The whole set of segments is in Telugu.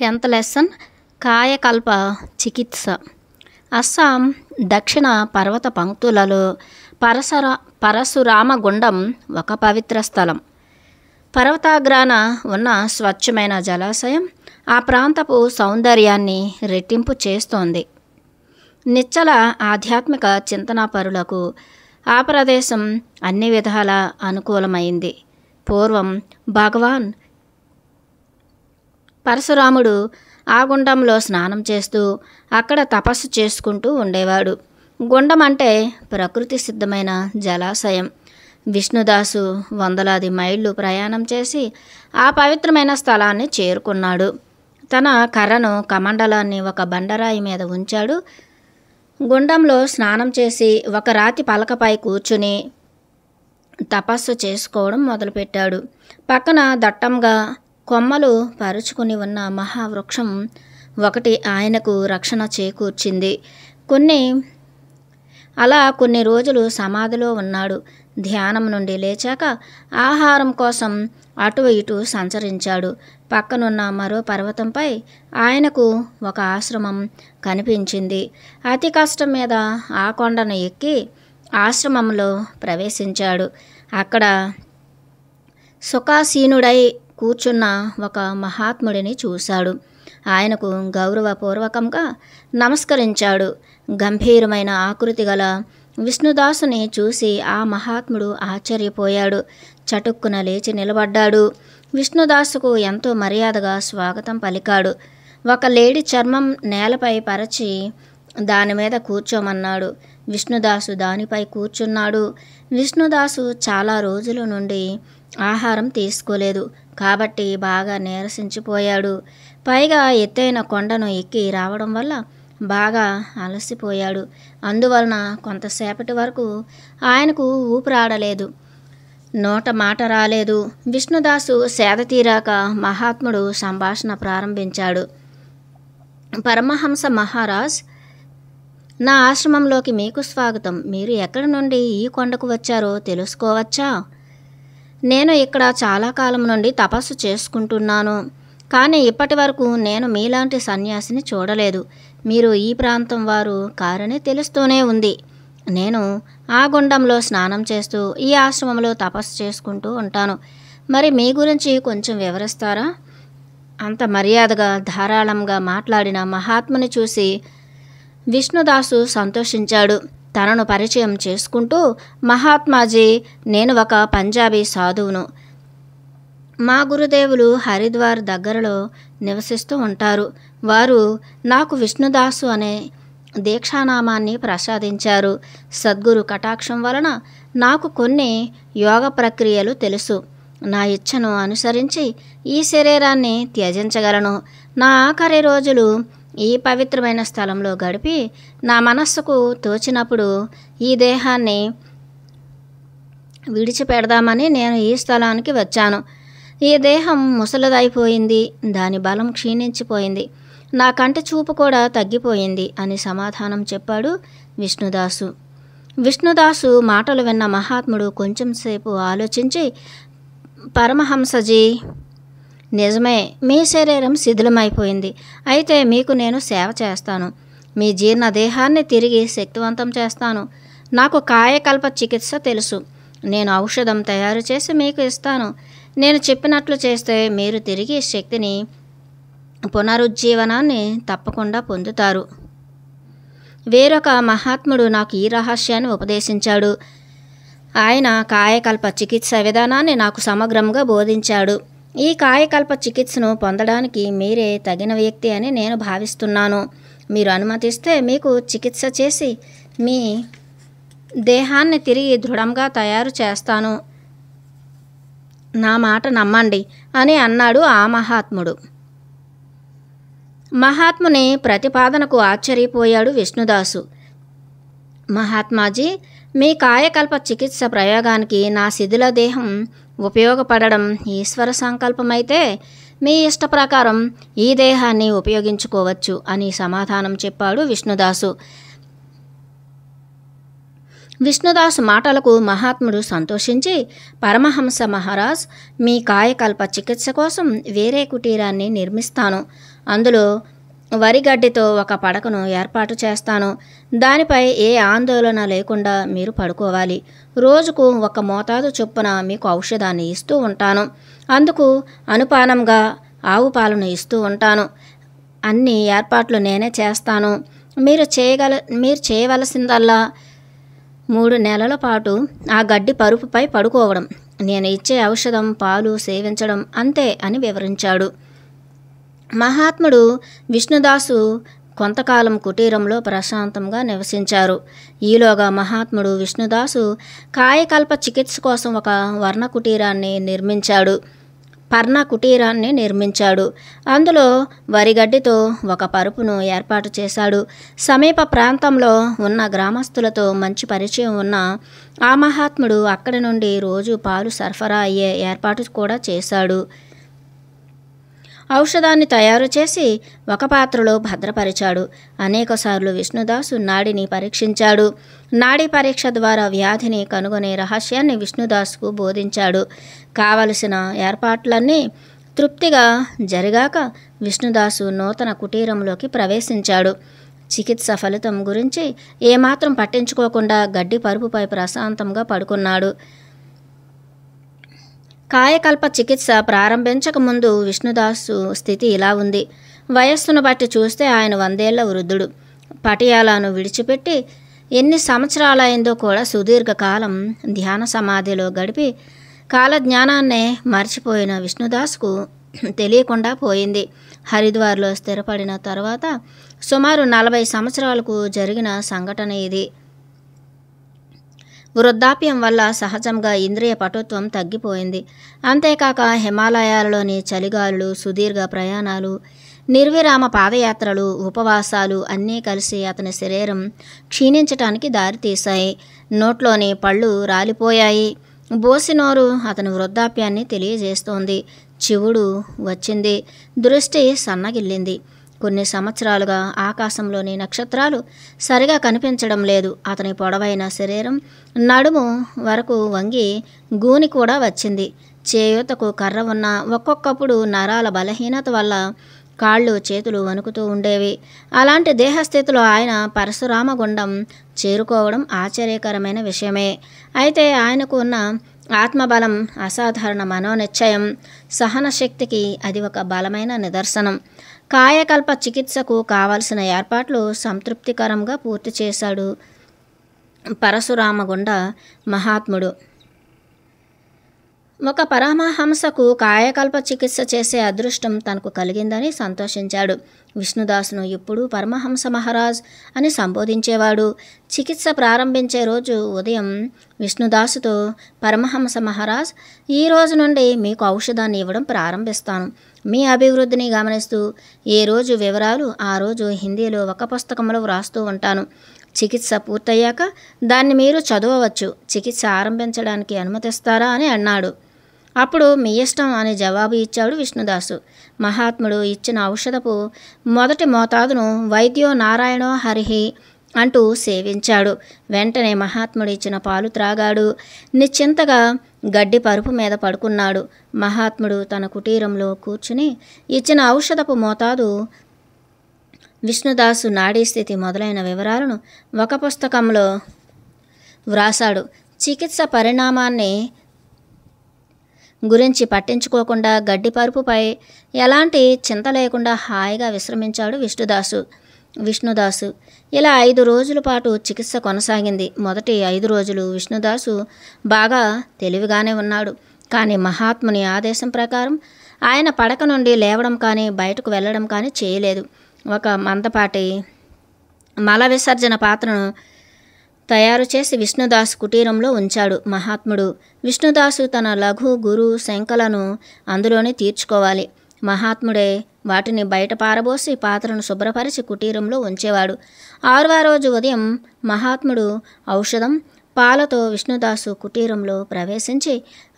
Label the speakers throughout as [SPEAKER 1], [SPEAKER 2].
[SPEAKER 1] 10th లెసన్ కాయకల్ప చికిత్స. అస్సాం దక్షిణ పర్వత పంక్తులలో పరశురామగుండం ఒక పవిత్ర స్థలం. పర్వతాగ్రాన ఉన్న స్వచ్ఛమైన జలాశయం ఆ ప్రాంతపు సౌందర్యాన్ని రెట్టింపు చేస్తోంది. నిశ్చల ఆధ్యాత్మిక చింతనాపరులకు ఆ ప్రదేశం అన్ని విధాల అనుకూలమైంది. పూర్వం భగవాన్ పరశురాముడు ఆ గుండంలో స్నానం చేస్తూ అక్కడ తపస్సు చేసుకుంటూ ఉండేవాడు. గుండం అంటే ప్రకృతి సిద్ధమైన జలాశయం. విష్ణుదాసు వందలాది మైళ్ళు ప్రయాణం చేసి ఆ పవిత్రమైన స్థలాన్ని చేరుకున్నాడు. తన కర్రను కమండలాన్ని ఒక బండరాయి మీద ఉంచాడు. గుండంలో స్నానం చేసి ఒక రాతి పలకపై కూర్చుని తపస్సు చేసుకోవడం మొదలుపెట్టాడు. పక్కన దట్టంగా కొమ్మలు పరుచుకుని ఉన్న మహావృక్షం ఒకటి ఆయనకు రక్షణ చేకూర్చింది. కొన్ని రోజులు సమాధిలో ఉన్నాడు. ధ్యానం నుండి లేచాక ఆహారం కోసం అటు ఇటు సంచరించాడు. పక్కనున్న మరో పర్వతంపై ఆయనకు ఒక ఆశ్రమం కనిపించింది. అతి కష్టం మీద ఆ కొండను ఎక్కి ఆశ్రమంలో ప్రవేశించాడు. అక్కడ సుఖాసీనుడై కూర్చున్న ఒక మహాత్ముడిని చూశాడు. ఆయనకు గౌరవపూర్వకంగా నమస్కరించాడు. గంభీరమైన ఆకృతి గల విష్ణుదాసుని చూసి ఆ మహాత్ముడు ఆశ్చర్యపోయాడు. చటుక్కున లేచి నిలబడ్డాడు. విష్ణుదాసుకు ఎంతో మర్యాదగా స్వాగతం పలికాడు. ఒక లేడి చర్మం నేలపై పరచి దాని మీద కూర్చోమన్నాడు. విష్ణుదాసు దానిపై కూర్చున్నాడు. విష్ణుదాసు చాలా రోజుల నుండి ఆహారం తీసుకోలేదు కాబట్టి బాగా నీరసించిపోయాడు. పైగా ఎత్తైన కొండను ఎక్కి రావడం వల్ల బాగా అలసిపోయాడు. అందువలన కొంతసేపటి వరకు ఆయనకు ఊపిరాడలేదు. నోట మాట రాలేదు. విష్ణుదాసు సేద తీరాక మహాత్ముడు సంభాషణ ప్రారంభించాడు. పరమహంస మహారాజ్, నా ఆశ్రమంలోకి మీకు స్వాగతం. మీరు ఎక్కడి నుండి ఈ కొండకు వచ్చారో తెలుసుకోవచ్చా? నేను ఇక్కడ చాలా కాలం నుండి తపస్సు చేసుకుంటున్నాను. కానీ ఇప్పటి వరకు నేను మీలాంటి సన్యాసిని చూడలేదు. మీరు ఈ ప్రాంతం వారు కారని తెలుస్తూనే ఉంది. నేను ఆ గుండంలో స్నానం చేస్తూ ఈ ఆశ్రమంలో తపస్సు చేసుకుంటూ ఉంటాను. మరి మీ గురించి కొంచెం వివరిస్తారా? అంత మర్యాదగా ధారాళంగా మాట్లాడిన మహాత్ముని చూసి విష్ణుదాసు సంతోషించాడు. తనను పరిచయం చేసుకుంటూ, మహాత్మాజీ, నేను ఒక పంజాబీ సాధువును. మా గురుదేవులు హరిద్వార్ దగ్గరలో నివసిస్తూ ఉంటారు. వారు నాకు విష్ణుదాసు అనే దీక్షానామాన్ని ప్రసాదించారు. సద్గురు కటాక్షం వలన నాకు కొన్ని యోగ ప్రక్రియలు తెలుసు. నా ఇచ్ఛను అనుసరించి ఈ శరీరాన్ని త్యజించగలను. నా ఆఖరి రోజులు ఈ పవిత్రమైన స్థలంలో గడిపి నా మనస్సుకు తోచినప్పుడు ఈ దేహాన్ని విడిచిపెడదామని నేను ఈ స్థలానికి వచ్చాను. ఈ దేహం ముసలిదైపోయింది. దాని బలం క్షీణించిపోయింది. నా కంటి చూపు కూడా తగ్గిపోయింది అని సమాధానం చెప్పాడు విష్ణుదాసు. విష్ణుదాసు మాటలు విన్న మహాత్ముడు కొంచెం సేపు ఆలోచించి, పరమహంసజీ, నిజమే, మీ శరీరం శిథిలమైపోయింది. అయితే మీకు నేను సేవ చేస్తాను. మీ జీర్ణ దేహాన్ని తిరిగి శక్తివంతం చేస్తాను. నాకు కాయకల్ప చికిత్స తెలుసు. నేను ఔషధం తయారు చేసి మీకు ఇస్తాను. నేను చెప్పినట్లు చేస్తే మీరు తిరిగి శక్తిని, పునరుజ్జీవనాన్ని తప్పకుండా పొందుతారు. వేరొక మహాత్ముడు నాకు ఈ రహస్యాన్ని ఉపదేశించాడు. ఆయన కాయకల్ప చికిత్స విధానాన్ని నాకు సమగ్రంగా బోధించాడు. ఈ కాయకల్ప చికిత్సను పొందడానికి మీరే తగిన వ్యక్తి అని నేను భావిస్తున్నాను. మీరు అనుమతిస్తే మీకు చికిత్స చేసి మీ దేహాన్ని తిరిగి దృఢంగా తయారు చేస్తాను. నా మాట నమ్మండి అని అన్నాడు ఆ మహాత్ముడు. మహాత్ముని ప్రతిపాదనకు ఆశ్చర్యపోయాడు విష్ణుదాసు. మహాత్మాజీ, మీ కాయకల్ప చికిత్స ప్రయోగానికి నా శిథిల దేహం ఉపయోగపడడం ఈశ్వర సంకల్పమైతే మీ ఇష్ట ప్రకారం ఈ దేహాన్ని ఉపయోగించుకోవచ్చు అని సమాధానం చెప్పాడు విష్ణుదాసు. విష్ణుదాసు మాటలకు మహాత్ముడు సంతోషించి, పరమహంస మహారాజ్, మీ కాయకల్ప చికిత్స కోసం వేరే కుటీరాన్ని నిర్మిస్తాను. అందులో వరిగడ్డితో ఒక పడకను ఏర్పాటు చేస్తాను. దానిపై ఏ ఆందోళన లేకుండా మీరు పడుకోవాలి. రోజుకు ఒక మోతాదు చొప్పున మీకు ఔషధాన్ని ఇస్తూ ఉంటాను. అందుకు అనుపానంగా ఆవు పాలను ఇస్తూ ఉంటాను. అన్ని ఏర్పాట్లు నేనే చేస్తాను. మీరు చేయవలసిందల్లా 3 నెలల పాటు ఆ గడ్డి పరుపుపై పడుకోవడం, నేను ఇచ్చే ఔషధం, పాలు సేవించడం అంతే అని వివరించాడు. మహాత్ముడు విష్ణుదాసు కొంతకాలం కుటీరంలో ప్రశాంతంగా నివసించారు. ఈలోగా మహాత్ముడు విష్ణుదాసు కాయకల్ప చికిత్స కోసం ఒక పర్ణ కుటీరాన్ని నిర్మించాడు. అందులో వరిగడ్డితో ఒక పరుపును ఏర్పాటు చేశాడు. సమీప ప్రాంతంలో ఉన్న గ్రామస్తులతో మంచి పరిచయం ఉన్న ఆ మహాత్ముడు అక్కడి నుండి రోజు పాలు సరఫరా అయ్యే ఏర్పాటు కూడా చేశాడు. ఔషధాన్ని తయారు చేసి ఒక పాత్రలో భద్రపరిచాడు. అనేకసార్లు విష్ణుదాసు నాడిని పరీక్షించాడు. నాడీ పరీక్ష ద్వారా వ్యాధిని కనుగొనే రహస్యాన్ని విష్ణుదాసుకు బోధించాడు. కావలసిన ఏర్పాట్లన్నీ తృప్తిగా జరిగాక విష్ణుదాసు నూతన కుటీరంలోకి ప్రవేశించాడు. చికిత్స ఫలితం గురించి ఏమాత్రం పట్టించుకోకుండా గడ్డి పరుపుపై ప్రశాంతంగా పడుకున్నాడు. కాయకల్ప చికిత్స ప్రారంభించక ముందు విష్ణుదాసు స్థితి ఇలా ఉంది. వయస్సును బట్టి చూస్తే ఆయన 100 ఏళ్ల వృద్ధుడు. పటియాలాను విడిచిపెట్టి ఎన్ని సంవత్సరాలైందో కూడా సుదీర్ఘకాలం ధ్యాన సమాధిలో గడిపి కాలజ్ఞానాన్నే మర్చిపోయిన విష్ణుదాసుకు తెలియకుండా పోయింది. హరిద్వార్లో స్థిరపడిన తర్వాత సుమారు 40 సంవత్సరాలకు జరిగిన సంఘటన ఇది. వృద్ధాప్యం వల్ల సహజంగా ఇంద్రియ పటుత్వం తగ్గిపోయింది. అంతేకాక హిమాలయాలలోని చలిగాలులు, సుదీర్ఘ ప్రయాణాలు, నిర్విరామ పాదయాత్రలు, ఉపవాసాలు అన్నీ కలిసి అతని శరీరం క్షీణించటానికి దారితీశాయి. నోట్లోని పళ్ళు రాలిపోయాయి. బోసినోరు అతని వృద్ధాప్యాన్ని తెలియజేస్తోంది. చివుడు వచ్చింది. దృష్టి సన్నగిల్లింది. కొన్ని సంవత్సరాలుగా ఆకాశంలోని నక్షత్రాలు సరిగా కనిపించడం లేదు. అతని పొడవైన శరీరం నడుము వరకు వంగి గూని కూడా వచ్చింది. చేయూతకు కర్ర ఉన్న ఒక్కొక్కప్పుడు నరాల బలహీనత వల్ల కాళ్ళు చేతులు వణుకుతూ ఉండేవి. అలాంటి దేహస్థితిలో ఆయన పరశురామగుండం చేరుకోవడం ఆశ్చర్యకరమైన విషయమే. అయితే ఆయనకు ఉన్న ఆత్మబలం, అసాధారణ మనోనిశ్చయం, సహనశక్తికి అది ఒక బలమైన నిదర్శనం. కాయకల్ప చికిత్సకు కావలసిన ఏర్పాట్లు సంతృప్తికరంగా పూర్తి చేశాడు పరశురామగుండ మహాత్ముడు. ఒక పరమహంసకు కాయకల్ప చికిత్స చేసే అదృష్టం తనకు కలిగిందని సంతోషించాడు. విష్ణుదాసును ఇప్పుడు పరమహంస మహారాజ్ అని సంబోధించేవాడు. చికిత్స ప్రారంభించే రోజు ఉదయం విష్ణుదాసుతో, పరమహంస మహారాజ్, ఈ రోజు నుండి మీకు ఔషధాన్ని ఇవ్వడం ప్రారంభిస్తాను. మీ అభివృద్ధిని గమనిస్తూ ఏ రోజు వివరాలు ఆ రోజు హిందీలో ఒక పుస్తకంలో వ్రాస్తూ ఉంటాను. చికిత్స పూర్తయ్యాక దాన్ని మీరు చదవవచ్చు. చికిత్స ఆరంభించడానికి అనుమతిస్తారా అని అన్నాడు. అప్పుడు మీ ఇష్టం అని జవాబు ఇచ్చాడు విష్ణుదాసు. మహాత్ముడు ఇచ్చిన ఔషధపు మొదటి మోతాదును వైద్యో నారాయణో హరిహి అంటూ సేవించాడు. వెంటనే మహాత్ముడు ఇచ్చిన పాలు త్రాగాడు. నిశ్చింతగా గడ్డి పరుపు మీద పడుకున్నాడు. మహాత్ముడు తన కుటీరంలో కూర్చుని ఇచ్చిన ఔషధపు మోతాదు, విష్ణుదాసు నాడీ స్థితి మొదలైన వివరాలను ఒక పుస్తకంలో వ్రాసాడు. చికిత్స పరిణామాన్ని గురించి పట్టించుకోకుండా గడ్డి పరుపుపై ఎలాంటి చింత లేకుండా హాయిగా విశ్రమించాడు విష్ణుదాసు. ఇలా 5 రోజుల పాటు చికిత్స కొనసాగింది. మొదటి 5 రోజులు విష్ణుదాసు బాగా తెలివిగానే ఉన్నాడు. కానీ మహాత్ముని ఆదేశం ప్రకారం ఆయన పడక నుండి లేవడం కానీ బయటకు వెళ్ళడం కానీ చేయలేదు. ఒక మందపాటి మల విసర్జన పాత్రను తయారు చేసి విష్ణుదాసు కుటీరంలో ఉంచాడు మహాత్ముడు. విష్ణుదాసు తన లఘు గురు శంకలను అందులోనే తీర్చుకోవాలి. మహాత్ముడే వాటిని బయట పారబోసి పాత్రను శుభ్రపరిచి కుటీరంలో ఉంచేవాడు. 6వ రోజు ఉదయం మహాత్ముడు ఔషధం, పాలతో విష్ణుదాసు కుటీరంలో ప్రవేశించి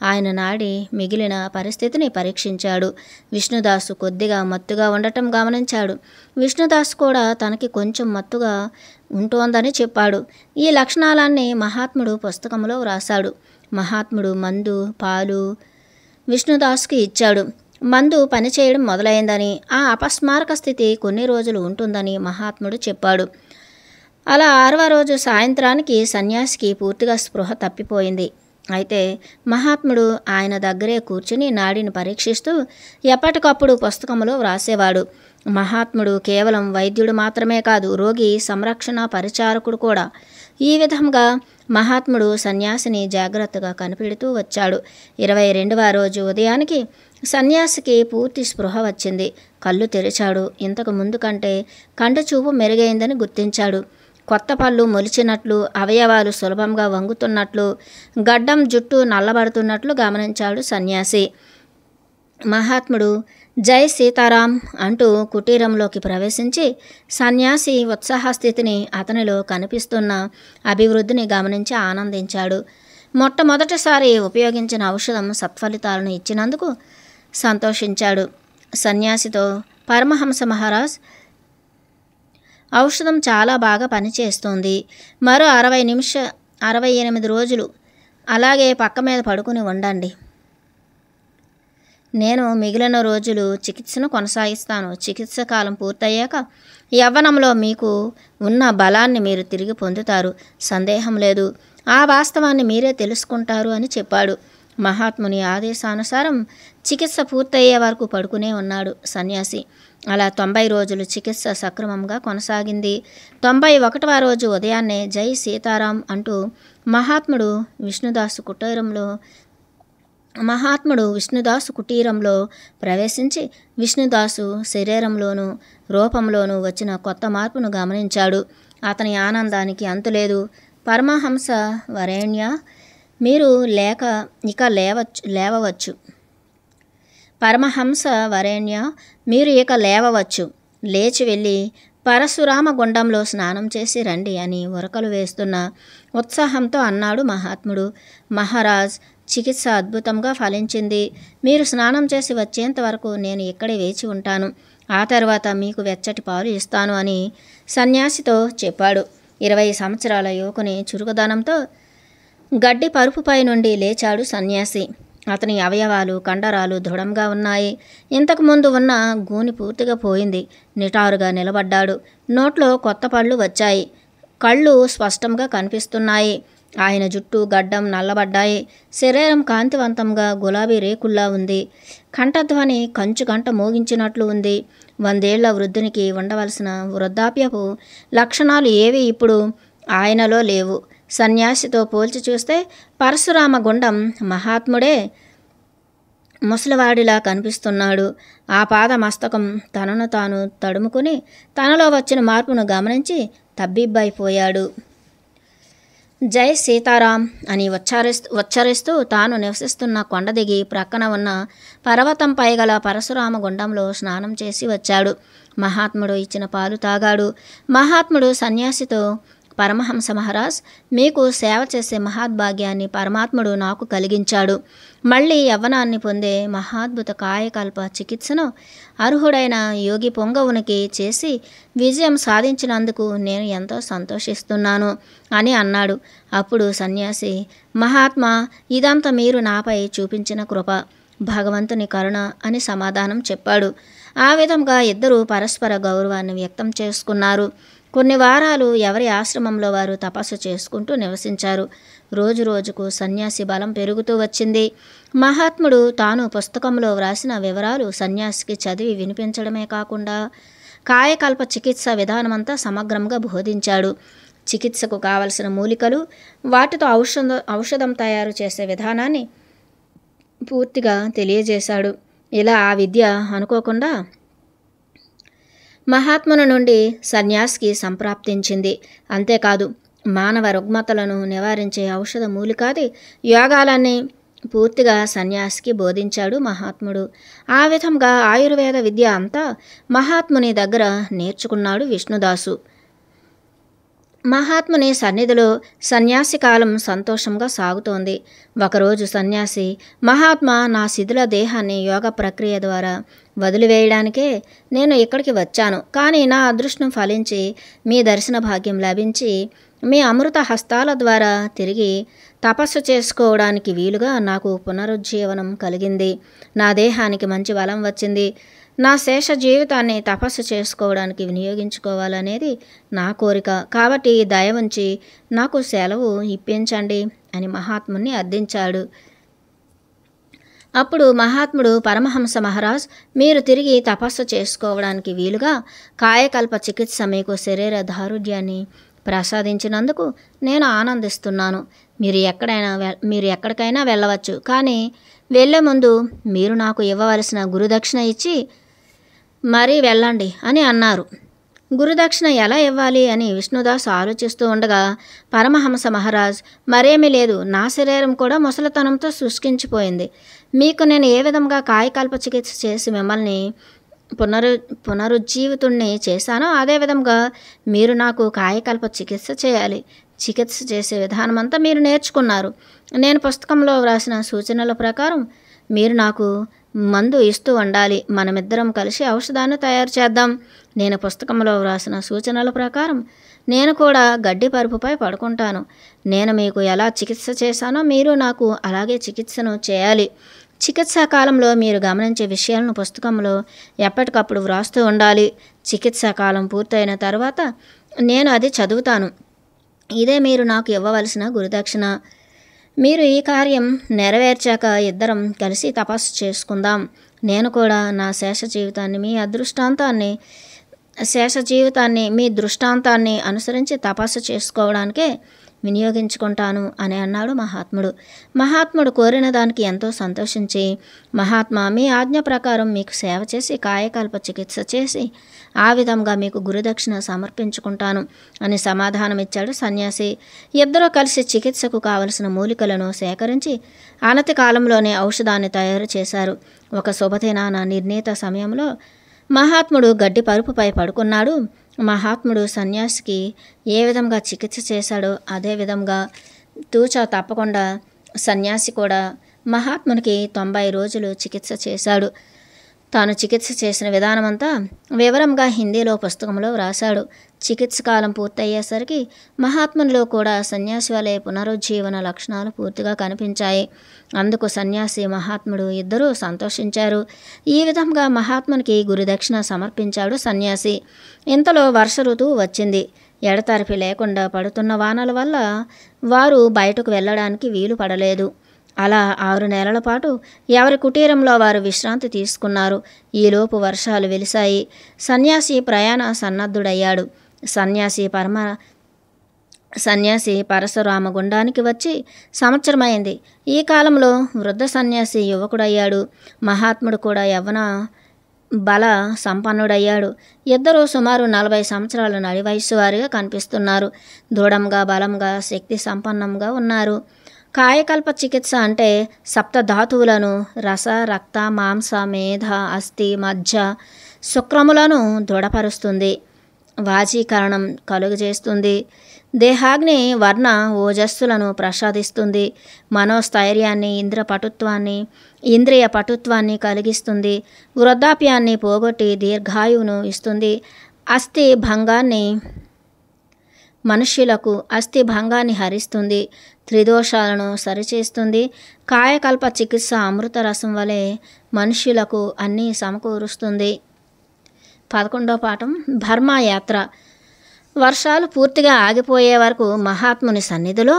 [SPEAKER 1] ఆయన నాడి మిగిలిన పరిస్థితిని పరీక్షించాడు. విష్ణుదాసు కొద్దిగా మత్తుగా ఉండటం గమనించాడు. విష్ణుదాసు కూడా తనకి కొంచెం మత్తుగా ఉంటోందని చెప్పాడు. ఈ లక్షణాలన్నీ మహాత్ముడు పుస్తకంలో వ్రాసాడు. మహాత్ముడు మందు, పాలు విష్ణుదాసుకి ఇచ్చాడు. మందు పనిచేయడం మొదలైందని, ఆ అపస్మారక స్థితి కొన్ని రోజులు ఉంటుందని మహాత్ముడు చెప్పాడు. అలా 6వ రోజు సాయంత్రానికి సన్యాసికి పూర్తిగా స్పృహ తప్పిపోయింది. అయితే మహాత్ముడు ఆయన దగ్గరే కూర్చుని నాడిని పరీక్షిస్తూ ఎప్పటికప్పుడు పుస్తకంలో వ్రాసేవాడు. మహాత్ముడు కేవలం వైద్యుడు మాత్రమే కాదు, రోగి సంరక్షణ పరిచారకుడు కూడా. ఈ విధంగా మహాత్ముడు సన్యాసిని జాగ్రత్తగా కనిపెడుతూ వచ్చాడు. 22వ రోజు ఉదయానికి సన్యాసికి పూర్తి స్పృహ వచ్చింది. కళ్ళు తెరిచాడు. ఇంతకు ముందు కంటే కంటి చూపు మెరుగైందని గుర్తించాడు. కొత్త పళ్ళు మొలిచినట్లు, అవయవాలు సులభంగా వంగుతున్నట్లు, గడ్డం జుట్టు నల్లబడుతున్నట్లు గమనించాడు సన్యాసి. మహాత్ముడు జై సీతారాం అంటూ కుటీరంలోకి ప్రవేశించి సన్యాసి ఉత్సాహస్థితిని, అతనిలో కనిపిస్తున్న అభివృద్ధిని గమనించి ఆనందించాడు. మొట్టమొదటిసారి ఉపయోగించిన ఔషధం సత్ఫలితాలను ఇచ్చినందుకు సంతోషించాడు. సన్యాసితో పరమహంస మహారాజ్, ఔషధం చాలా బాగా పనిచేస్తోంది. మరో 68 రోజులు అలాగే పక్క మీద పడుకుని ఉండండి. నేను మిగిలిన రోజులు చికిత్సను కొనసాగిస్తాను. చికిత్స కాలం పూర్తయ్యాక యవ్వనంలో మీకు ఉన్న బలాన్ని మీరు తిరిగి పొందుతారు. సందేహం లేదు. ఆ వాస్తవాన్ని మీరే తెలుసుకుంటారు అని చెప్పాడు. మహాత్ముని ఆదేశానుసారం చికిత్స పూర్తయ్యే వరకు పడుకునే ఉన్నాడు సన్యాసి. అలా 90 రోజులు చికిత్స సక్రమంగా కొనసాగింది. 91వ రోజు ఉదయాన్నే జై సీతారాం అంటూ మహాత్ముడు విష్ణుదాసు కుటీరంలో ప్రవేశించి విష్ణుదాసు శరీరంలోనూ రూపంలోనూ వచ్చిన కొత్త మార్పును గమనించాడు. అతని ఆనందానికి అంతులేదు. పరమహంస వరేణ్య, మీరు లేవవచ్చు. పరమహంస వరేణ్య, మీరు ఇక లేవవచ్చు. లేచి వెళ్ళి పరశురామ గుండంలో స్నానం చేసి రండి అని ఉరకలు వేస్తున్న ఉత్సాహంతో అన్నాడు మహాత్ముడు. మహారాజ్, చికిత్స అద్భుతంగా ఫలించింది. మీరు స్నానం చేసి వచ్చేంత వరకు నేను ఇక్కడే వేచి ఉంటాను. ఆ తర్వాత మీకు వెచ్చటి పాలు ఇస్తాను అని సన్యాసితో చెప్పాడు. 20 సంవత్సరాల యువకుని చురుకుదనంతో గడ్డి పరుపుపై నుండి లేచాడు సన్యాసి. అతని అవయవాలు, కండరాలు దృఢంగా ఉన్నాయి. ఇంతకుముందు ఉన్న గూని పూర్తిగా పోయింది. నిటారుగా నిలబడ్డాడు. నోట్లో కొత్త పళ్ళు వచ్చాయి. కళ్ళు స్పష్టంగా కనిపిస్తున్నాయి. ఆయన జుట్టు, గడ్డం నల్లబడ్డాయి. శరీరం కాంతివంతంగా గులాబీ రేకుల్లా ఉంది. కంఠధ్వని కంచు గంట మోగించినట్లు ఉంది. 100 ఏళ్ల వృద్ధునికి ఉండవలసిన వృద్ధాప్యపు లక్షణాలు ఏవి ఇప్పుడు ఆయనలో లేవు. సన్యాసితో పోల్చి చూస్తే పరశురామ గుండం మహాత్ముడే ముసలివాడిలా కనిపిస్తున్నాడు. ఆ పాద మస్తకం తనను తాను తడుముకుని తనలో వచ్చిన మార్పును గమనించి తబ్బిబ్బైపోయాడు. జై సీతారాం అని ఉచ్చరిస్తూ తాను నివసిస్తున్న కొండ దిగి ప్రక్కన ఉన్న పర్వతంపై గల పరశురామ గుండంలో స్నానం చేసి వచ్చాడు. మహాత్ముడు ఇచ్చిన పాలు తాగాడు. మహాత్ముడు సన్యాసితో, పరమహంస మహారాజ్, మీకు సేవ చేసే మహాద్భాగ్యాన్ని పరమాత్ముడు నాకు కలిగించాడు. మళ్ళీ యవ్వనాన్ని పొందే మహాద్భుత కాయకల్ప చికిత్సను అర్హుడైన యోగి పొంగవునికి చేసి విజయం సాధించినందుకు నేను ఎంతో సంతోషిస్తున్నాను అని అన్నాడు. అప్పుడు సన్యాసి, మహాత్మా, ఇదంతా మీరు నాపై చూపించిన కృప, భగవంతుని కరుణ అని సమాధానం చెప్పాడు. ఆ విధంగా ఇద్దరూ పరస్పర గౌరవాన్ని వ్యక్తం చేసుకున్నారు. కొన్ని వారాలు ఎవరి ఆశ్రమంలో వారు తపస్సు చేసుకుంటూ నివసించారు. రోజు రోజుకు సన్యాసి బలం పెరుగుతూ వచ్చింది. మహాత్ముడు తాను పుస్తకంలో వ్రాసిన వివరాలు సన్యాసికి చదివి వినిపించడమే కాకుండా కాయకల్ప చికిత్స విధానమంతా సమగ్రంగా బోధించాడు. చికిత్సకు కావలసిన మూలికలు, వాటితో ఔషధం తయారు చేసే విధానాన్ని పూర్తిగా తెలియజేశాడు. ఇలా ఆ విద్య అనుకోకుండా మహాత్ముని నుండి సన్యాసికి సంప్రాప్తించింది. అంతేకాదు, మానవ రుగ్మతలను నివారించే ఔషధ మూలికాది యోగాలన్నీ పూర్తిగా సన్యాసికి బోధించాడు మహాత్ముడు. ఆ విధంగా ఆయుర్వేద విద్య అంతా మహాత్ముని దగ్గర నేర్చుకున్నాడు విష్ణుదాసు. మహాత్ముని సన్నిధిలో సన్యాసి కాలం సంతోషంగా సాగుతోంది. ఒకరోజు సన్యాసి, మహాత్మా, నా శిథిల దేహాన్ని యోగ ప్రక్రియ ద్వారా వదిలివేయడానికే నేను ఇక్కడికి వచ్చాను. కానీ నా అదృష్టం ఫలించి మీ దర్శన భాగ్యం లభించి మీ అమృత హస్తాల ద్వారా తిరిగి తపస్సు చేసుకోవడానికి వీలుగా నాకు పునరుజ్జీవనం కలిగింది. నా దేహానికి మంచి బలం వచ్చింది. నా శేష జీవితాన్ని తపస్సు చేసుకోవడానికి వినియోగించుకోవాలనేది నా కోరిక. కాబట్టి దయ ఉంచి నాకు సెలవు ఇప్పించండి అని మహాత్ముని అర్థించాడు. అప్పుడు మహాత్ముడు పరమహంస మహారాజ్, మీరు తిరిగి తపస్సు చేసుకోవడానికి వీలుగా కాయకల్ప చికిత్స మీకు శరీర దారుఢ్యాన్ని ప్రసాదించినందుకు నేను ఆనందిస్తున్నాను. మీరు ఎక్కడికైనా వెళ్ళవచ్చు, కానీ వెళ్ళే ముందు మీరు నాకు ఇవ్వవలసిన గురుదక్షిణ ఇచ్చి మరీ వెళ్ళండి అని అన్నారు. గురుదక్షిణ ఎలా ఇవ్వాలి అని విష్ణుదాస్ ఆలోచిస్తూ ఉండగా పరమహంస మహారాజ్, మరేమీ లేదు, నా శరీరం కూడా ముసలితనంతో శుష్కించిపోయింది. మీకు నేను ఏ విధంగా కాయకల్ప చికిత్స చేసి మిమ్మల్ని పునరుజ్జీవితుణ్ణి చేశానో అదేవిధంగా మీరు నాకు కాయకల్ప చికిత్స చేయాలి. చికిత్స చేసే విధానమంతా మీరు నేర్చుకున్నారు. నేను పుస్తకంలో వ్రాసిన సూచనల ప్రకారం మీరు నాకు మందు ఇస్తూ ఉండాలి. మనమిద్దరం కలిసి ఔషధాన్ని తయారు చేద్దాం. నేను పుస్తకంలో వ్రాసిన సూచనల ప్రకారం నేను కూడా గడ్డి పరుపుపై పడుకుంటాను. నేను మీకు ఎలా చికిత్స చేశానో మీరు నాకు అలాగే చికిత్సను చేయాలి. చికిత్సా కాలంలో మీరు గమనించే విషయాలను పుస్తకంలో ఎప్పటికప్పుడు వ్రాస్తూ ఉండాలి. చికిత్సా కాలం పూర్తయిన తర్వాత నేను అది చదువుతాను. ఇదే మీరు నాకు ఇవ్వవలసిన గురుదక్షిణ. మీరు ఈ కార్యం నెరవేర్చాక ఇద్దరం కలిసి తపస్సు చేసుకుందాం. నేను కూడా నా శేష జీవితాన్ని మీ దృష్టాంతాన్ని అనుసరించి తపస్సు చేసుకోవడానికే వినియోగించుకుంటాను అని అన్నాడు మహాత్ముడు. మహాత్ముడు కోరిన దానికి ఎంతో సంతోషించి, మహాత్మా, మీ ఆజ్ఞ ప్రకారం మీకు సేవ చేసి కాయకల్ప చికిత్స చేసి ఆ విధంగా మీకు గురుదక్షిణ సమర్పించుకుంటాను అని సమాధానం ఇచ్చాడు సన్యాసి. ఇద్దరూ కలిసి చికిత్సకు కావలసిన మూలికలను సేకరించి అనతి కాలంలోనే ఔషధాన్ని తయారు చేశారు. ఒక శుభదినాన నిర్ణీత సమయంలో మహాత్ముడు గడ్డి పరుపుపై పడుకున్నాడు. మహాత్ముడు సన్యాసికి ఏ విధంగా చికిత్స చేశాడో అదే విధంగా తూచా తప్పకుండా సన్యాసి కూడా మహాత్మునికి 90 రోజులు చికిత్స చేశాడు. తాను చికిత్స చేసిన విధానమంతా వివరంగా హిందీలో పుస్తకంలో వ్రాశాడు. చికిత్స కాలం పూర్తయ్యేసరికి మహాత్మునిలో కూడా సన్యాసి వలె పునరుజ్జీవన లక్షణాలు పూర్తిగా కనిపించాయి. అందుకు సన్యాసి, మహాత్ముడు ఇద్దరూ సంతోషించారు. ఈ విధంగా మహాత్మునికి గురుదక్షిణ సమర్పించాడు సన్యాసి. ఇంతలో వర్ష ఋతువు వచ్చింది. ఎడతెరిపి లేకుండా పడుతున్న వానల వల్ల వారు బయటకు వెళ్ళడానికి వీలు పడలేదు. అలా 6 నెలల పాటు ఎవరి కుటీరంలో వారు విశ్రాంతి తీసుకున్నారు. ఈలోపు వర్షాలు వెలిశాయి. సన్యాసి ప్రయాణ సన్నద్ధుడయ్యాడు. సన్యాసి పరశురామ గుండానికి వచ్చి సంవత్సరమైంది. ఈ కాలంలో వృద్ధ సన్యాసి యువకుడయ్యాడు. మహాత్ముడు కూడా యవ్వన బల సంపన్నుడయ్యాడు. ఇద్దరూ సుమారు 40 సంవత్సరాల నడి వయస్సు వారిగా కనిపిస్తున్నారు. దృఢంగా, బలంగా, శక్తి సంపన్నంగా ఉన్నారు. కాయకల్ప చికిత్స అంటే సప్తధాతువులను రస, రక్త, మాంస, మేధ, అస్థి, మజ్జ, శుక్రములను దృఢపరుస్తుంది. వాజీకరణం కలుగజేస్తుంది. దేహాగ్ని, వర్ణ, ఓజస్సులను ప్రసాదిస్తుంది. మనోస్థైర్యాన్ని, ఇంద్రియ పటుత్వాన్ని కలిగిస్తుంది. వృద్ధాప్యాన్ని పోగొట్టి దీర్ఘాయువును ఇస్తుంది. అస్థి భంగాన్ని హరిస్తుంది. త్రిదోషాలను సరిచేస్తుంది. కాయకల్ప చికిత్స అమృత రసం వలె మనుష్యులకు అన్నీ సమకూరుస్తుంది. 11వ పాఠం బర్మా యాత్ర. వర్షాలు పూర్తిగా ఆగిపోయే వరకు మహాత్ముని సన్నిధిలో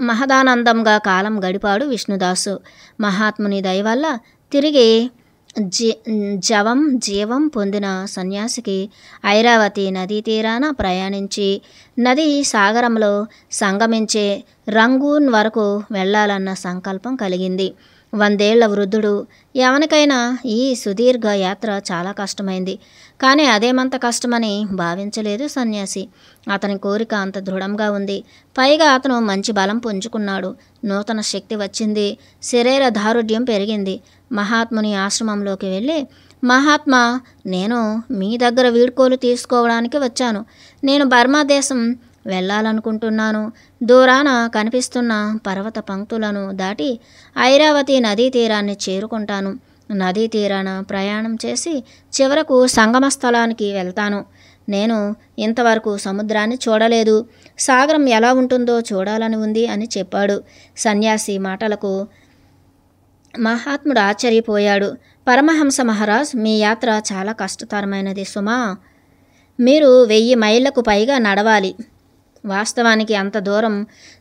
[SPEAKER 1] మహదానందంగా కాలం గడిపాడు విష్ణుదాసు. మహాత్ముని దయ వల్ల తిరిగి జీవం పొందిన సన్యాసికి ఐరావతి నదీ తీరాన ప్రయాణించి నదీ సాగరంలో సంగమించే రంగూన్ వరకు వెళ్లాలన్న సంకల్పం కలిగింది. 100 ఏళ్ల వృద్ధుడు. ఎవరికైనా ఈ సుదీర్ఘ యాత్ర చాలా కష్టమైంది. కానీ అదేమంత కష్టమని భావించలేదు సన్యాసి. అతని కోరిక అంత దృఢంగా ఉంది. పైగా అతను మంచి బలం పుంజుకున్నాడు. నూతన శక్తి వచ్చింది. శరీర దారుఢ్యం పెరిగింది. మహాత్ముని ఆశ్రమంలోకి వెళ్ళి, మహాత్మా, నేను మీ దగ్గర వీడ్కోలు తీసుకోవడానికి వచ్చాను. నేను బర్మా దేశం వెళ్ళాలనుకుంటున్నాను. దూరాన కనిపిస్తున్న పర్వత పంక్తులను దాటి ఐరావతి నదీ తీరాన్ని చేరుకుంటాను. నదీ తీరాన ప్రయాణం చేసి చివరకు సంగమ స్థలానికి వెళ్తాను. నేను ఇంతవరకు సముద్రాన్ని చూడలేదు. సాగరం ఎలా ఉంటుందో చూడాలని ఉంది అని చెప్పాడు. సన్యాసి మాటలకు మహాత్ముడు ఆశ్చర్యపోయాడు. పరమహంస మహారాజ్, మీ యాత్ర చాలా కష్టతరమైనది సుమా. మీరు 1000 మైళ్ళకు పైగా నడవాలి. వాస్తవానికి అంత దూరం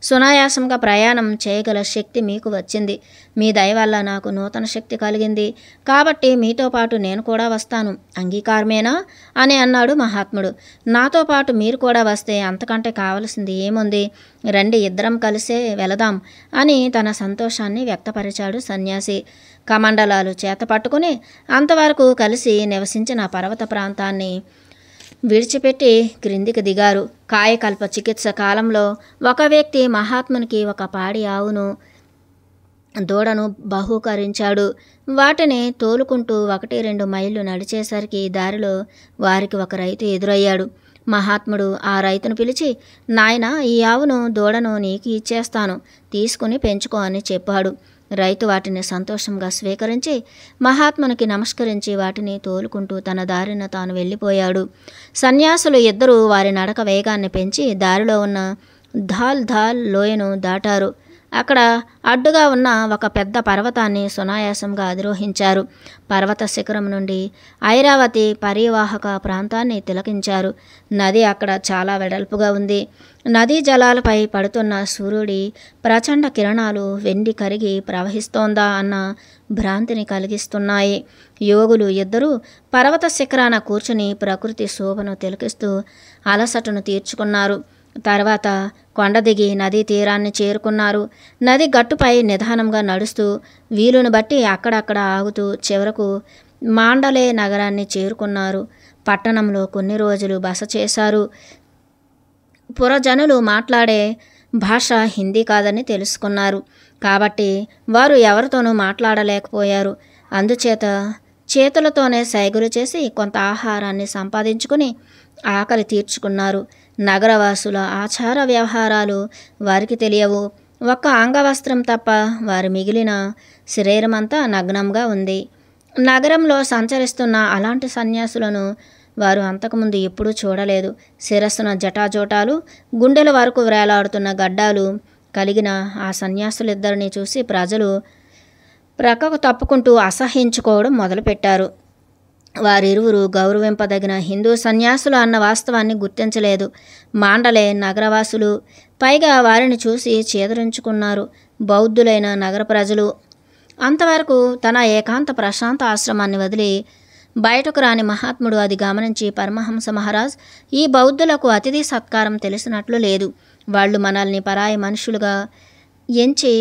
[SPEAKER 1] సునాయాసంగా ప్రయాణం చేయగల శక్తి మీకు వచ్చింది. మీ దయ వల్ల నాకు నూతన శక్తి కలిగింది. కాబట్టి మీతో పాటు నేను కూడా వస్తాను. అంగీకారమేనా అని అన్నాడు మహాత్ముడు. నాతో పాటు మీరు కూడా వస్తే అంతకంటే కావలసింది ఏముంది? రండి, ఇద్దరం కలిసే వెళదాం అని తన సంతోషాన్ని వ్యక్తపరిచాడు సన్యాసి. కమండలాలు చేత పట్టుకుని అంతవరకు కలిసి నివసించిన పర్వత ప్రాంతాన్ని విడిచిపెట్టి క్రిందికి దిగారు. కాయకల్ప చికిత్స కాలంలో ఒక వ్యక్తి మహాత్మునికి ఒక పాడి ఆవును, దూడను బహూకరించాడు. వాటిని తోలుకుంటూ 1-2 మైళ్ళు నడిచేసరికి దారిలో వారికి ఒక రైతు ఎదురయ్యాడు. మహాత్ముడు ఆ రైతును పిలిచి, నాయనా, ఈ ఆవును దూడను నీకు ఇచ్చేస్తాను, తీసుకుని పెంచుకో అని చెప్పాడు. రైతు వాటిని సంతోషంగా స్వీకరించి మహాత్మునికి నమస్కరించి వాటిని తోలుకుంటూ తన దారిన తాను వెళ్ళిపోయాడు. సన్యాసులు ఇద్దరూ వారి నడక వేగాన్ని పెంచి దారిలో ఉన్న ధాల్ లోయను దాటారు. అక్కడ అడ్డుగా ఉన్న ఒక పెద్ద పర్వతాన్ని సునాయాసంగా అధిరోహించారు. పర్వత శిఖరం నుండి ఐరావతి పరివాహక ప్రాంతాన్ని తిలకించారు. నది అక్కడ చాలా వెడల్పుగా ఉంది. నదీ జలాలపై పడుతున్న సూర్యుడి ప్రచండ కిరణాలు వెండి కరిగి ప్రవహిస్తోందా అన్న భ్రాంతిని కలిగిస్తున్నాయి. యోగులు ఇద్దరూ పర్వత శిఖరాన కూర్చుని ప్రకృతి శోభను తిలకిస్తూ అలసటను తీర్చుకున్నారు. తర్వాత కొండ దిగి నదీ తీరాన్ని చేరుకున్నారు. నది గట్టుపై నిదానంగా నడుస్తూ వీలును బట్టి అక్కడక్కడ ఆగుతూ చివరకు మాండలే నగరాన్ని చేరుకున్నారు. పట్టణంలో కొన్ని రోజులు బస చేశారు. పురజనులు మాట్లాడే భాష హిందీ కాదని తెలుసుకున్నారు. కాబట్టి వారు ఎవరితోనూ మాట్లాడలేకపోయారు. అందుచేత చేతులతోనే సైగులు చేసి కొంత ఆహారాన్ని సంపాదించుకుని ఆకలి తీర్చుకున్నారు. నగరవాసుల ఆచార వ్యవహారాలు వారికి తెలియవు. ఒక్క అంగవస్త్రం తప్ప వారి మిగిలిన శరీరమంతా నగ్నంగా ఉంది. నగరంలో సంచరిస్తున్న అలాంటి సన్యాసులను వారు అంతకుముందు ఎప్పుడూ చూడలేదు. శిరస్సున జటాజోటాలు, గుండెల వరకు వేలాడుతున్న గడ్డాలు కలిగిన ఆ సన్యాసులిద్దరిని చూసి ప్రజలు ప్రక్కకు తప్పుకుంటూ అసహ్యించుకోవడం మొదలుపెట్టారు. వారిరువురు గౌరవింపదగిన హిందూ సన్యాసులు అన్న వాస్తవాన్ని గుర్తించలేదు. మాండలే నగరవాసులు. పైగా వారిని చూసి చేదరించుకున్నారు బౌద్ధులైన నగర ప్రజలు. అంతవరకు తన ఏకాంత ప్రశాంత ఆశ్రమాన్ని వదిలి బయటకు రాని మహాత్ముడు అది గమనించి, పరమహంస మహారాజ్, ఈ బౌద్ధులకు అతిథి సత్కారం తెలిసినట్లు లేదు. వాళ్ళు మనల్ని పరాయి మనుషులుగా ఎంచి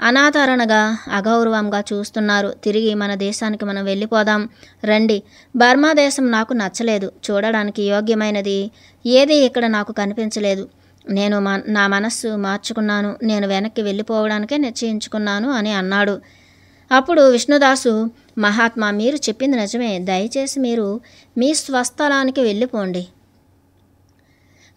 [SPEAKER 1] అనాదరణగా అగౌరవంగా చూస్తున్నారు. తిరిగి మన దేశానికి మనం వెళ్ళిపోదాం రండి. బర్మా దేశం నాకు నచ్చలేదు. చూడడానికి యోగ్యమైనది ఏది ఇక్కడ నాకు కనిపించలేదు. నేను నా మనస్సు మార్చుకున్నాను. నేను వెనక్కి వెళ్ళిపోవడానికే నిశ్చయించుకున్నాను అని అన్నాడు. అప్పుడు విష్ణుదాసు, మహాత్మా, మీరు చెప్పింది నిజమే. దయచేసి మీరు మీ స్వస్థలానికి వెళ్ళిపోండి.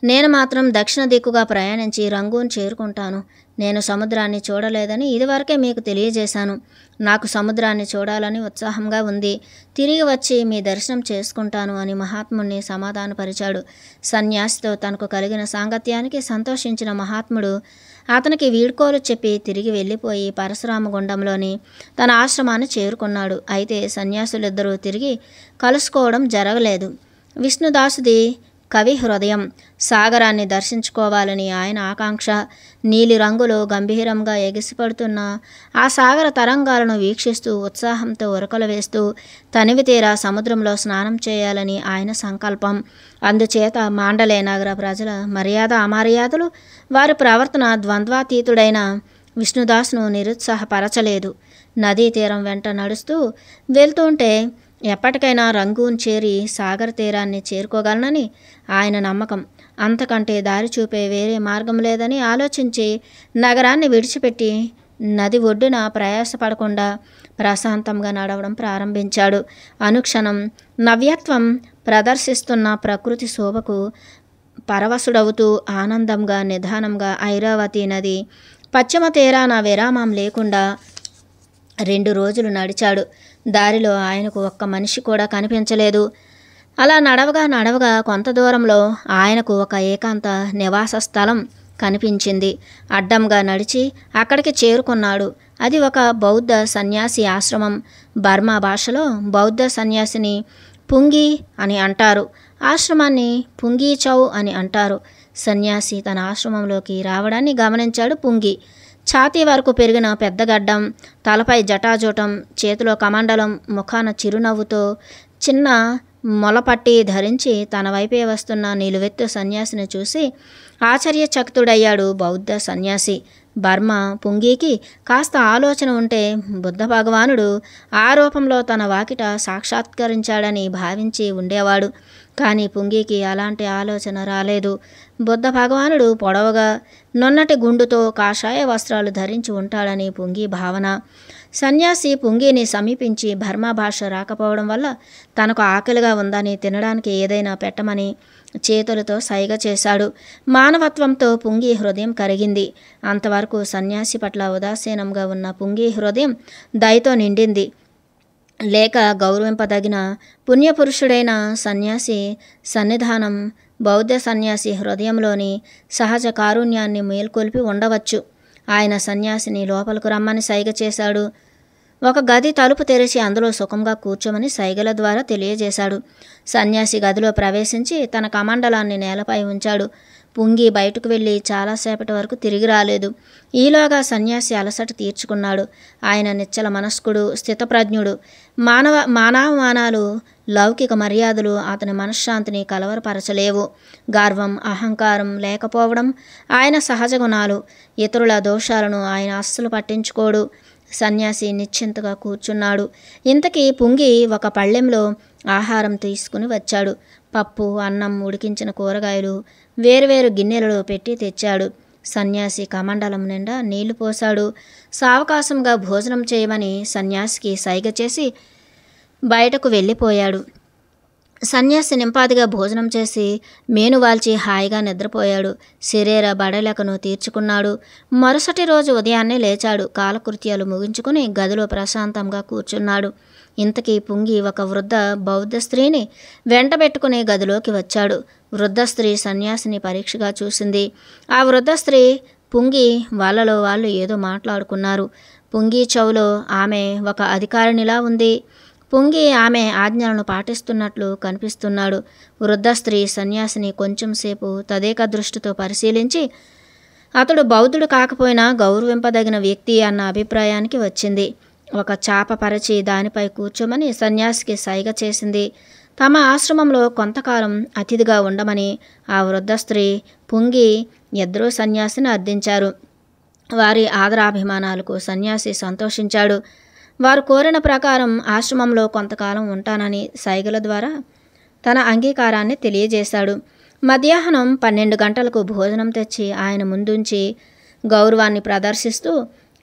[SPEAKER 1] నేను మాత్రం దక్షిణ దిక్కుగా ప్రయాణించి రంగూన్ చేరుకుంటాను. నేను సముద్రాన్ని చూడలేదని ఇదివరకే మీకు తెలియజేశాను. నాకు సముద్రాన్ని చూడాలని ఉత్సాహంగా ఉంది. తిరిగి వచ్చి మీ దర్శనం చేసుకుంటాను అని మహాత్ముడిని సమాధానపరిచాడు. సన్యాసితో తనకు కలిగిన సాంగత్యానికి సంతోషించిన మహాత్ముడు అతనికి వీడ్కోలు చెప్పి తిరిగి వెళ్ళిపోయి పరశురామగుండంలోని తన ఆశ్రమాన్ని చేరుకున్నాడు. అయితే సన్యాసులిద్దరూ తిరిగి కలుసుకోవడం జరగలేదు. విష్ణుదాసుది కవి హృదయం. సాగరాన్ని దర్శించుకోవాలని ఆయన ఆకాంక్ష. నీలి రంగులో గంభీరంగా ఎగిసిపడుతున్న ఆ సాగర తరంగాలను వీక్షిస్తూ ఉత్సాహంతో ఉరకలు వేస్తూ తనివి తీరా సముద్రంలో స్నానం చేయాలని ఆయన సంకల్పం. అందుచేత మాండలే నగర ప్రజల మర్యాద అమర్యాదలు, వారి ప్రవర్తన ద్వంద్వాతీతుడైన విష్ణుదాస్ను నిరుత్సాహపరచలేదు. నదీ తీరం వెంట నడుస్తూ వెళ్తుంటే ఎప్పటికైనా రంగూన్ చేరి సాగర తీరాన్ని చేరుకోగలనని ఆయన నమ్మకం. అంతకంటే దారి చూపే వేరే మార్గం లేదని ఆలోచించి నగరాన్ని విడిచిపెట్టి నది ఒడ్డున ప్రయాసపడకుండా ప్రశాంతంగా నడవడం ప్రారంభించాడు. అనుక్షణం నవ్యత్వం ప్రదర్శిస్తున్న ప్రకృతి శోభకు పరవశుడవుతూ ఆనందంగా నిదానంగా ఐరావతి నది పశ్చిమ తీరాన విరామం లేకుండా 2 రోజులు నడిచాడు. దారిలో ఆయనకు ఒక్క మనిషి కూడా కనిపించలేదు. అలా నడవగా నడవగా కొంత దూరంలో ఆయనకు ఒక ఏకాంత నివాస స్థలం కనిపించింది. అడ్డంగా నడిచి అక్కడికి చేరుకున్నాడు. అది ఒక బౌద్ధ సన్యాసి ఆశ్రమం. బర్మా భాషలో బౌద్ధ సన్యాసిని పుంగి అని అంటారు. ఆశ్రమాన్ని పుంగి చౌ అని అంటారు. సన్యాసి తన ఆశ్రమంలోకి రావడాన్ని గమనించాడు పుంగి. ఛాతీ వరకు పెరిగిన పెద్ద గడ్డం, తలపై జటాజూటం, చేతిలో కమండలం, ముఖాన చిరునవ్వుతో చిన్న మొలపట్టి ధరించి తన వైపే వస్తున్న నిలువెత్తు సన్యాసిని చూసి ఆశ్చర్యచకితుడయ్యాడు బౌద్ధ సన్యాసి. బర్మా పుంగికి కాస్త ఆలోచన ఉంటే బుద్ధ భగవానుడు ఆ రూపంలో తన వాకిట సాక్షాత్కరించాడని భావించి ఉండేవాడు. కానీ పుంగికి అలాంటి ఆలోచన రాలేదు. బుద్ధ భగవానుడు పొడవుగా నున్నటి గుండుతో కాషాయ వస్త్రాలు ధరించి ఉంటాడని పుంగి భావన. సన్యాసి పుంగిని సమీపించి బర్మా భాష రాకపోవడం వల్ల తనకు ఆకలిగా ఉందని, తినడానికి ఏదైనా పెట్టమని చేతులతో సైగ చేశాడు. మానవత్వంతో పుంగి హృదయం కరిగింది. అంతవరకు సన్యాసి పట్ల ఉదాసీనంగా ఉన్న పుంగి హృదయం దయతో నిండింది. లేక గౌరవింపదగిన పుణ్యపురుషుడైన సన్యాసి సన్నిధానం బౌద్ధ సన్యాసి హృదయంలోని సహజ కారుణ్యాన్ని మేల్కొల్పి ఉండవచ్చు. ఆయన సన్యాసిని లోపలకు రమ్మని సైగ చేశాడు. ఒక గది తలుపు తెరిచి అందులో సుఖంగా కూర్చోమని సైగల ద్వారా తెలియజేశాడు. సన్యాసి గదిలో ప్రవేశించి తన కమండలాన్ని నేలపై ఉంచాడు. పుంగి బయటకు వెళ్ళి చాలాసేపటి వరకు తిరిగి రాలేదు. ఈలోగా సన్యాసి అలసట తీర్చుకున్నాడు. ఆయన నిశ్చల మనస్కుడు, స్థితప్రజ్ఞుడు. మానవమానాలు, లౌకిక మర్యాదలు అతని మనశ్శాంతిని కలవరపరచలేవు. గర్వం, అహంకారం లేకపోవడం ఆయన సహజ గుణాలు. ఇతరుల దోషాలను ఆయన అస్సలు పట్టించుకోడు. సన్యాసి నిశ్చింతగా కూర్చున్నాడు. ఇంతకీ పుంగి ఒక పళ్ళెంలో ఆహారం తీసుకుని వచ్చాడు. పప్పు, అన్నం, ఉడికించిన కూరగాయలు వేరువేరు గిన్నెలలో పెట్టి తెచ్చాడు. సన్యాసి కమండలం నిండా నీళ్లు పోశాడు. సావకాశంగా భోజనం చేయమని సన్యాసికి సైగ చేసి బయటకు వెళ్ళిపోయాడు. సన్యాసి నింపాదిగా భోజనం చేసి మేనువాల్చి హాయిగా నిద్రపోయాడు. శరీర బడలకను తీర్చుకున్నాడు. మరుసటి రోజు ఉదయాన్నే లేచాడు. కాలకృత్యాలు ముగించుకుని గదిలో ప్రశాంతంగా కూర్చున్నాడు. ఇంతకీ పుంగి ఒక వృద్ధ బౌద్ధ స్త్రీని వెంటబెట్టుకుని గదిలోకి వచ్చాడు. వృద్ధ స్త్రీ సన్యాసిని పరీక్షగా చూసింది. ఆ వృద్ధ స్త్రీ పుంగి వాళ్ళలో వాళ్ళు ఏదో మాట్లాడుకున్నారు. పుంగి చెవులో ఆమె ఒక అధికారినిలా ఉంది. పుంగి ఆమె ఆజ్ఞలను పాటిస్తున్నట్లు కనిపిస్తున్నాడు. వృద్ధ స్త్రీ సన్యాసిని కొంచెం సేపు తదేక దృష్టితో పరిశీలించి అతడు బౌద్ధుడు కాకపోయినా గౌరవింపదగిన వ్యక్తి అన్న అభిప్రాయానికి వచ్చింది. ఒక చాప పరిచి దానిపై కూర్చోమని సన్యాసికి సైగ చేసింది. తమ ఆశ్రమంలో కొంతకాలం అతిథిగా ఉండమని ఆ వృద్ధ స్త్రీ, పుంగి ఇద్దరూ సన్యాసిని అర్థించారు. వారి ఆదరాభిమానాలకు సన్యాసి సంతోషించాడు. వారు కోరిన ప్రకారం ఆశ్రమంలో కొంతకాలం ఉంటానని సైగల ద్వారా తన అంగీకారాన్ని తెలియజేశాడు. మధ్యాహ్నం 12 గంటలకు భోజనం తెచ్చి ఆయన ముందుంచి గౌరవాన్ని ప్రదర్శిస్తూ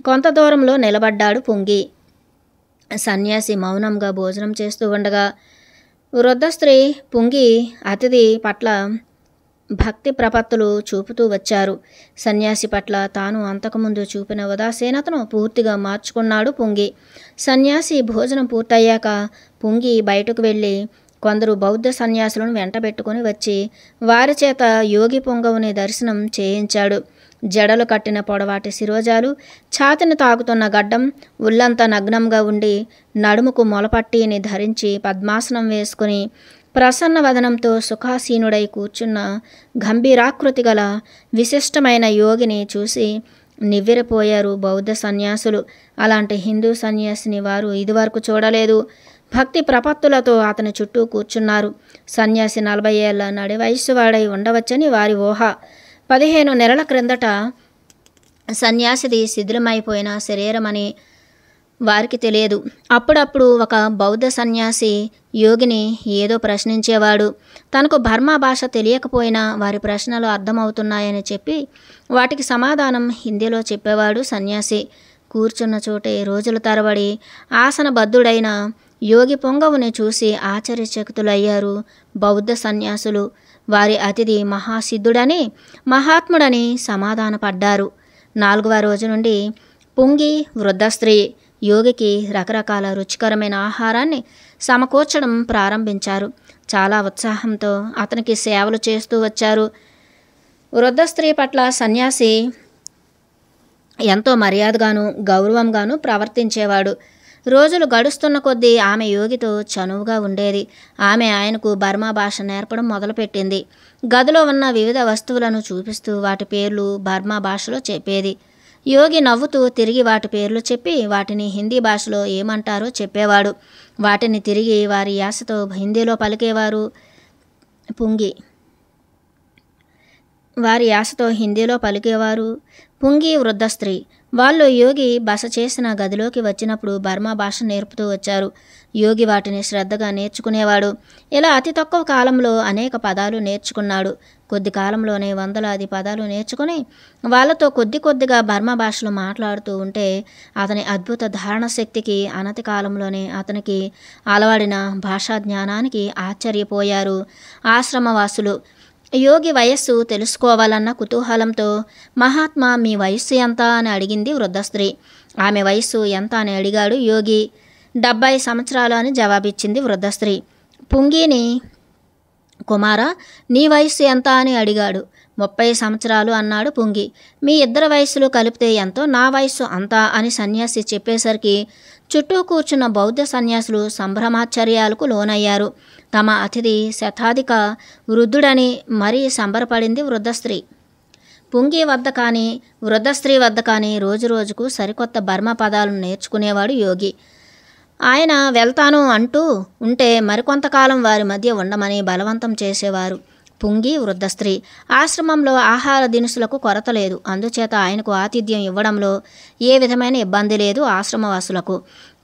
[SPEAKER 1] కొంత దూరంలో నిలబడ్డాడు పుంగి. సన్యాసి మౌనంగా భోజనం చేస్తూ ఉండగా వృద్ధ స్త్రీ, పుంగి అతిథి పట్ల భక్తి ప్రపత్తులు చూపుతూ వచ్చారు. సన్యాసి పట్ల తాను అంతకుముందు చూపిన ఉదాసీనతను పూర్తిగా మార్చుకున్నాడు పుంగి. సన్యాసి భోజనం పూర్తయ్యాక పుంగి బయటకు వెళ్ళి కొందరు బౌద్ధ సన్యాసులను వెంటబెట్టుకుని వచ్చి వారి చేత యోగి పుంగవుని దర్శనం చేయించాడు. జడలు కట్టిన పొడవాటి శిరోజాలు, ఛాతిని తాకుతున్న గడ్డం, ఉల్లంతా నగ్నంగా ఉండి నడుముకు మొలపట్టిని ధరించి పద్మాసనం వేసుకుని ప్రసన్న వదనంతో సుఖాసీనుడై కూర్చున్న గంభీరాకృతి గల విశిష్టమైన యోగిని చూసి నివ్వెరపోయారు బౌద్ధ సన్యాసులు. అలాంటి హిందూ సన్యాసిని వారు ఇదివరకు చూడలేదు. భక్తి ప్రపత్తులతో అతని చుట్టూ కూర్చున్నారు. సన్యాసి 40 ఏళ్ల నడి వయస్సు వాడై ఉండవచ్చని వారి ఊహ. 15 నెలల క్రిందట సన్యాసిది శిథిలమైపోయిన శరీరమని వారికి తెలియదు. అప్పుడప్పుడు ఒక బౌద్ధ సన్యాసి యోగిని ఏదో ప్రశ్నించేవాడు. తనకు బర్మా భాష తెలియకపోయినా వారి ప్రశ్నలు అర్థమవుతున్నాయని చెప్పి వాటికి సమాధానం హిందీలో చెప్పేవాడు సన్యాసి. కూర్చున్న చోటే రోజుల తరబడి ఆసనబద్ధుడైన యోగి పొంగవుని చూసి ఆశ్చర్యచకితులయ్యారు బౌద్ధ సన్యాసులు. వారి అతిథి మహాసిద్ధుడని, మహాత్ముడని సమాధానపడ్డారు. 4వ రోజు నుండి పుంగి, వృద్ధ స్త్రీ యోగికి రకరకాల రుచికరమైన ఆహారాన్ని సమకూర్చడం ప్రారంభించారు. చాలా ఉత్సాహంతో అతనికి సేవలు చేస్తూ వచ్చారు. వృద్ధ స్త్రీ పట్ల సన్యాసి ఎంతో మర్యాదగాను గౌరవంగాను ప్రవర్తించేవాడు. రోజులు గడుస్తున్న కొద్దీ ఆమె యోగితో చనువుగా ఉండేది. ఆమె ఆయనకు బర్మా భాష నేర్పడం మొదలుపెట్టింది. గదిలో ఉన్న వివిధ వస్తువులను చూపిస్తూ వాటి పేర్లు బర్మా భాషలో చెప్పేది. యోగి నవ్వుతూ తిరిగి వాటి పేర్లు చెప్పి వాటిని హిందీ భాషలో ఏమంటారో చెప్పేవాడు. వాటిని తిరిగి వారి యాసతో హిందీలో పలికేవారు పుంగి వృద్ధ స్త్రీ. వాళ్ళు యోగి బస చేసిన గదిలోకి వచ్చినప్పుడు బర్మా భాష నేర్పుతూ వచ్చారు. యోగి వాటిని శ్రద్ధగా నేర్చుకునేవాడు. ఇలా అతి తక్కువ కాలంలో అనేక పదాలు నేర్చుకున్నాడు. కొద్ది కాలంలోనే వందలాది పదాలు నేర్చుకుని వాళ్ళతో కొద్దిగా బర్మా భాషలో మాట్లాడుతూ ఉంటే అతని అద్భుత ధారణ శక్తికి అనతి కాలంలోనే అతనికి అలవడిన భాషా జ్ఞానానికి ఆశ్చర్యపోయారు ఆశ్రమవాసులు. యోగి వయస్సు తెలుసుకోవాలన్న కుతూహలంతో, మహాత్మా మీ వయస్సు ఎంత అని అడిగింది వృద్ధ స్త్రీ. ఆమె వయస్సు ఎంత అని అడిగాడు యోగి. 70 సంవత్సరాలు అని జవాబిచ్చింది వృద్ధ స్త్రీ. పుంగిని, కుమారా నీ వయస్సు ఎంత అని అడిగాడు. 30 సంవత్సరాలు అన్నాడు పుంగి. మీ ఇద్దరి వయస్సులు కలిపితే ఎంతో, నా వయస్సు అంతా అని సన్యాసి చెప్పేసరికి చుట్టూ కూర్చున్న బౌద్ధ సన్యాసులు సంభ్రమాశ్చర్యాలకు లోనయ్యారు. తమ అతిథి శతాధిక వృద్ధుడని మరీ సంబరపడింది వృద్ధ స్త్రీ. పుంగి వద్ద కానీ వృద్ధ స్త్రీ వద్ద కానీ రోజురోజుకు సరికొత్త బర్మా పదాలను నేర్చుకునేవాడు యోగి. ఆయన వెళ్తాను అంటూ ఉంటే మరికొంతకాలం వారి మధ్య ఉండమని బలవంతం చేసేవారు పుంగి వృద్ధ స్త్రీ. ఆశ్రమంలో ఆహార దినుసులకు కొరత లేదు. అందుచేత ఆయనకు ఆతిథ్యం ఇవ్వడంలో ఏ విధమైన ఇబ్బంది లేదు ఆశ్రమవాసులకు.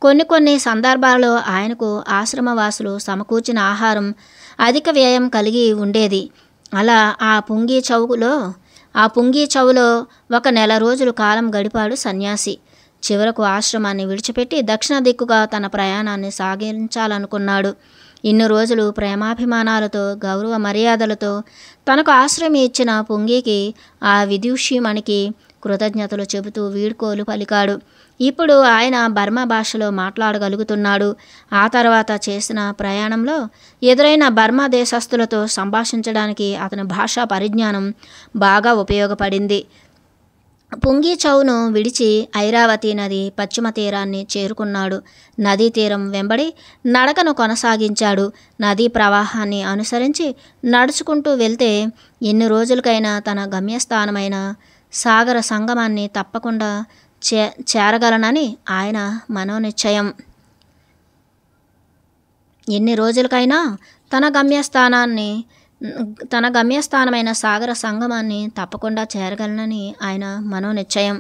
[SPEAKER 1] కొన్ని సందర్భాల్లో ఆయనకు ఆశ్రమవాసులు సమకూర్చిన ఆహారం అధిక వ్యయం కలిగి ఉండేది. అలా ఆ పుంగి చౌలో 1 నెల రోజులు కాలం గడిపాడు సన్యాసి. చివరకు ఆశ్రమాన్ని విడిచిపెట్టి దక్షిణ దిక్కుగా తన ప్రయాణాన్ని సాగించాలనుకున్నాడు. ఇన్ని రోజులు ప్రేమాభిమానాలతో గౌరవ మర్యాదలతో తనకు ఆశ్రయం ఇచ్చిన పుంగికి, ఆ విదుషీమణికి కృతజ్ఞతలు చెబుతూ వీడ్కోలు పలికాడు. ఇప్పుడు ఆయన బర్మా భాషలో మాట్లాడగలుగుతున్నాడు. ఆ తర్వాత చేసిన ప్రయాణంలో ఎదురైన బర్మా దేశస్థులతో సంభాషించడానికి అతని భాషా పరిజ్ఞానం బాగా ఉపయోగపడింది. పుంగి చౌను విడిచి ఐరావతి నది పశ్చిమ తీరాన్ని చేరుకున్నాడు. నదీ తీరం వెంబడి నడకను కొనసాగించాడు. నదీ ప్రవాహాన్ని అనుసరించి నడుచుకుంటూ వెళ్తే ఎన్ని రోజులకైనా తన గమ్యస్థానమైన సాగర సంగమాన్ని తప్పకుండా చేరగలనని ఆయన మనోనిశ్చయం. ఎన్ని రోజులకైనా తన గమ్యస్థానమైన సాగర సంగమాన్ని తప్పకుండా చేరగలనని ఆయన మనోనిశ్చయం.